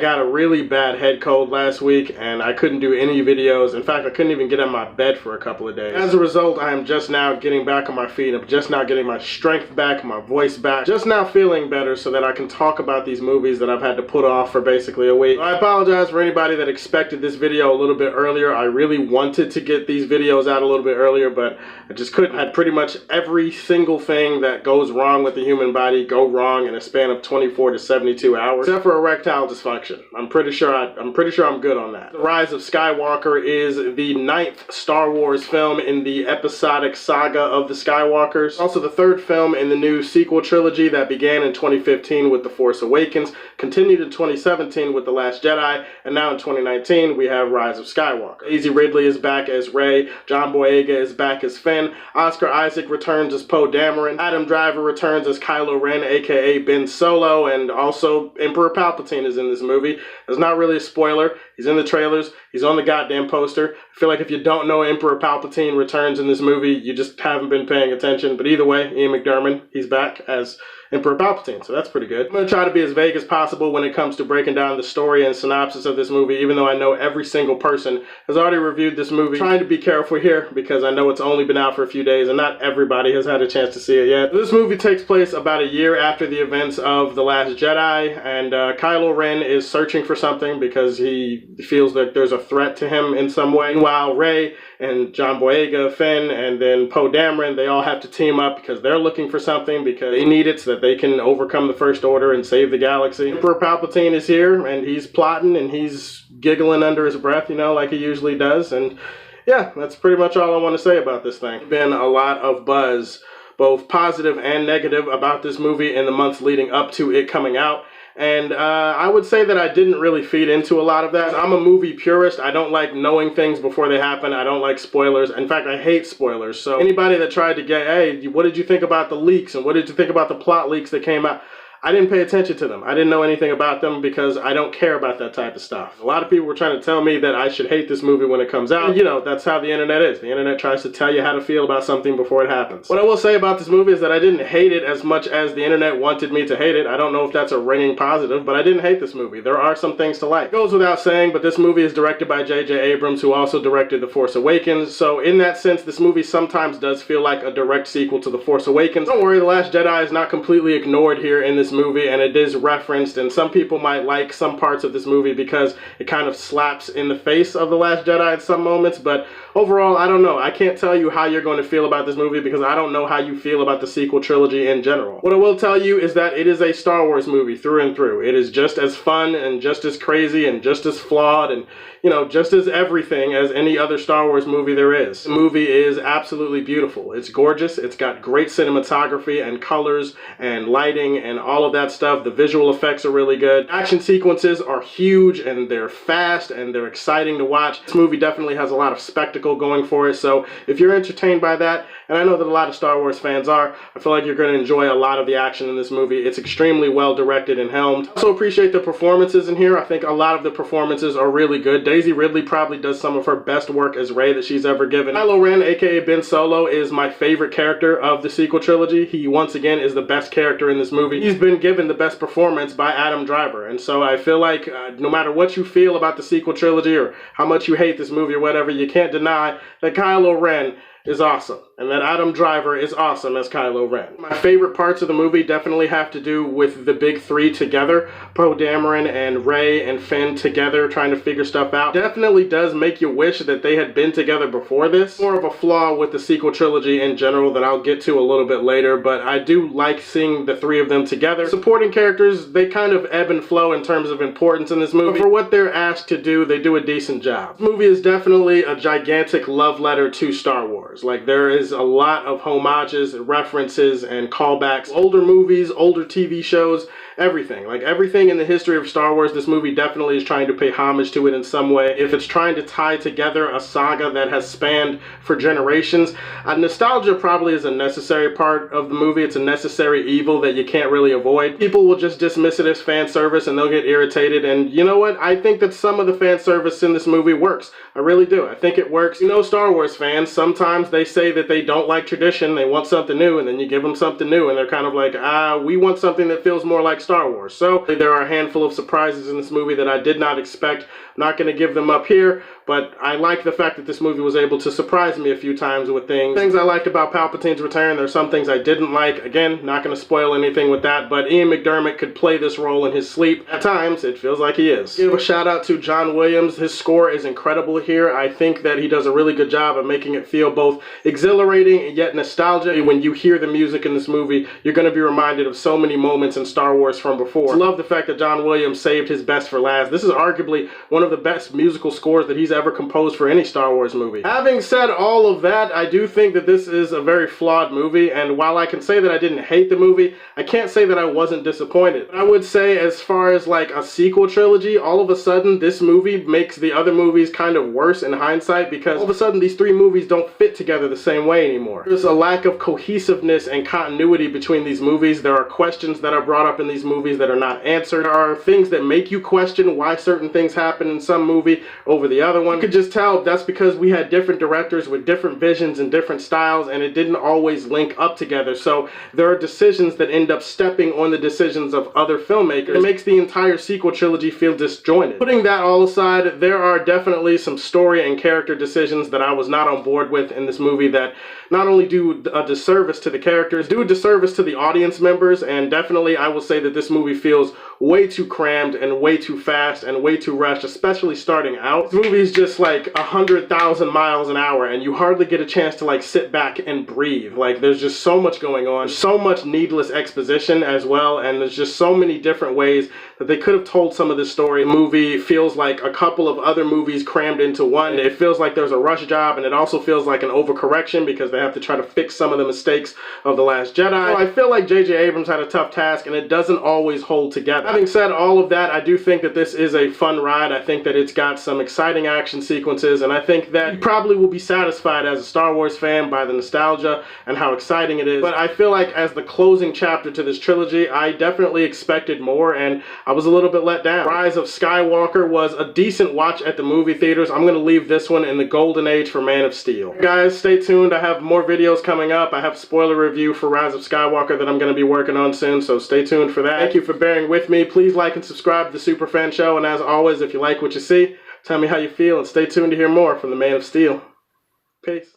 got a really bad head cold last week and I couldn't do any videos. In fact, I couldn't even get out of my bed for a couple of days. As a result, I am just now getting back on my feet. I'm just now getting my strength back, my voice back, just now feeling better so that I can talk about these movies that I've had to put off for basically a week. So I apologize for anybody that expected this video a little bit earlier. I really wanted to get these videos out a little bit earlier, but I just couldn't. I had pretty much every single thing that goes wrong with the human body go wrong in a span of 24 to 72 hours, except for erectile dysfunction. I'm pretty sure I'm good on that. The Rise of Skywalker is the 9th Star Wars film in the episodic saga of the Skywalkers. Also the 3rd film in the new sequel trilogy that began in 2015 with The Force Awakens, continued in 2017 with The Last Jedi, and now in 2019 we have Rise of Skywalker. Daisy Ridley is back as Rey, John Boyega is back as Finn, Oscar Isaac returns as Poe Dameron, Adam Driver returns as Kylo Ren, aka Ben Solo, and also Emperor Palpatine is in this movie. It's not really a spoiler. He's in the trailers. He's on the goddamn poster. I feel like if you don't know Emperor Palpatine returns in this movie, you just haven't been paying attention. But either way, Ian McDiarmid, he's back as Emperor Palpatine, so that's pretty good. I'm going to try to be as vague as possible when it comes to breaking down the story and synopsis of this movie, even though I know every single person has already reviewed this movie. I'm trying to be careful here because I know it's only been out for a few days and not everybody has had a chance to see it yet. This movie takes place about a year after the events of The Last Jedi, and Kylo Ren is searching for something because he feels that there's a threat to him in some way. Meanwhile, Rey and John Boyega, Finn, and then Poe Dameron, they all have to team up because they're looking for something because they need it so that they can overcome the First Order and save the galaxy. Emperor Palpatine is here and he's plotting and he's giggling under his breath, you know, like he usually does. And yeah, that's pretty much all I want to say about this thing. There's been a lot of buzz, both positive and negative, about this movie in the months leading up to it coming out. And I would say that I didn't really feed into a lot of that. I'm a movie purist. I don't like knowing things before they happen. I don't like spoilers. In fact, I hate spoilers. So anybody that tried to get, hey, what did you think about the leaks? And what did you think about the plot leaks that came out? I didn't pay attention to them. I didn't know anything about them because I don't care about that type of stuff. A lot of people were trying to tell me that I should hate this movie when it comes out. And, you know, that's how the internet is. The internet tries to tell you how to feel about something before it happens. What I will say about this movie is that I didn't hate it as much as the internet wanted me to hate it. I don't know if that's a ringing positive, but I didn't hate this movie. There are some things to like. It goes without saying, but this movie is directed by J.J. Abrams, who also directed The Force Awakens. So in that sense, this movie sometimes does feel like a direct sequel to The Force Awakens. Don't worry, The Last Jedi is not completely ignored here in this movie, and it is referenced, and some people might like some parts of this movie because it kind of slaps in the face of The Last Jedi at some moments, but overall, I don't know. I can't tell you how you're going to feel about this movie because I don't know how you feel about the sequel trilogy in general. What I will tell you is that it is a Star Wars movie through and through. It is just as fun and just as crazy and just as flawed and, you know, just as everything as any other Star Wars movie there is. The movie is absolutely beautiful. It's gorgeous. It's got great cinematography and colors and lighting and all of that stuff. The visual effects are really good. Action sequences are huge and they're fast and they're exciting to watch. This movie definitely has a lot of spectacle going for it. So if you're entertained by that, and I know that a lot of Star Wars fans are, I feel like you're going to enjoy a lot of the action in this movie. It's extremely well directed and helmed. I also appreciate the performances in here. I think a lot of the performances are really good. Daisy Ridley probably does some of her best work as Rey that she's ever given. Kylo Ren, aka Ben Solo, is my favorite character of the sequel trilogy. He, once again, is the best character in this movie. He's been given the best performance by Adam Driver, and so I feel like no matter what you feel about the sequel trilogy or how much you hate this movie or whatever, you can't deny that Kylo Ren is awesome, and that Adam Driver is awesome as Kylo Ren. My favorite parts of the movie definitely have to do with the big three together. Poe Dameron and Rey and Finn together trying to figure stuff out. Definitely does make you wish that they had been together before this. More of a flaw with the sequel trilogy in general that I'll get to a little bit later, but I do like seeing the three of them together. Supporting characters, they kind of ebb and flow in terms of importance in this movie. But for what they're asked to do, they do a decent job. This movie is definitely a gigantic love letter to Star Wars. Like, there is a lot of homages and references and callbacks. Older movies, older TV shows, everything. Like, everything in the history of Star Wars, this movie definitely is trying to pay homage to it in some way. If it's trying to tie together a saga that has spanned for generations, nostalgia probably is a necessary part of the movie. It's a necessary evil that you can't really avoid. People will just dismiss it as fan service and they'll get irritated, and you know what? I think that some of the fan service in this movie works. I really do. I think it works. You know, Star Wars fans, sometimes sometimes they say that they don't like tradition, they want something new, and then you give them something new, and they're kind of like, we want something that feels more like Star Wars. So there are a handful of surprises in this movie that I did not expect. I'm not going to give them up here, but I like the fact that this movie was able to surprise me a few times with things I liked about Palpatine's return. There are some things I didn't like. Again, not going to spoil anything with that, but Ian McDiarmid could play this role in his sleep. At times, it feels like he is. Give a shout out to John Williams. His score is incredible here. I think that he does a really good job of making it feel both exhilarating and yet nostalgic. When you hear the music in this movie, you're going to be reminded of so many moments in Star Wars from before. I love the fact that John Williams saved his best for last. This is arguably one of the best musical scores that he's ever composed for any Star Wars movie. Having said all of that, I do think that this is a very flawed movie, and while I can say that I didn't hate the movie, I can't say that I wasn't disappointed. I would say, as far as like a sequel trilogy, all of a sudden this movie makes the other movies kind of worse in hindsight, because all of a sudden these three movies don't fit together the same way anymore. There's a lack of cohesiveness and continuity between these movies. There are questions that are brought up in these movies that are not answered. There are things that make you question why certain things happen in some movie over the other one. You could just tell that's because we had different directors with different visions and different styles, and it didn't always link up together. So there are decisions that end up stepping on the decisions of other filmmakers. It makes the entire sequel trilogy feel disjointed. Putting that all aside, there are definitely some story and character decisions that I was not on board with in this movie that not only do a disservice to the characters, do a disservice to the audience members, and definitely I will say that this movie feels way too crammed and way too fast and way too rushed, especially starting out. This movie is just like 100,000 miles an hour, and you hardly get a chance to like sit back and breathe. Like, there's just so much going on, so much needless exposition as well, and there's just so many different ways that they could have told some of this story. The movie feels like a couple of other movies crammed into one. It feels like there's a rush job, and it also feels like an overcorrection because they have to try to fix some of the mistakes of The Last Jedi. So I feel like J.J. Abrams had a tough task, and it doesn't always hold together. Having said all of that, I do think that this is a fun ride. I think that it's got some exciting action sequences, and I think that you probably will be satisfied as a Star Wars fan by the nostalgia and how exciting it is. But I feel like as the closing chapter to this trilogy, I definitely expected more, and I was a little bit let down. Rise of Skywalker was a decent watch at the movie theaters. I'm going to leave this one in the golden age for Man of Steel. Guys, stay tuned. I have more videos coming up. I have a spoiler review for Rise of Skywalker that I'm going to be working on soon, so stay tuned for that. Thank you for bearing with me. Please like and subscribe to the Superfan Show, and as always, if you like what you see, tell me how you feel, and stay tuned to hear more from the Man of Steel. Peace.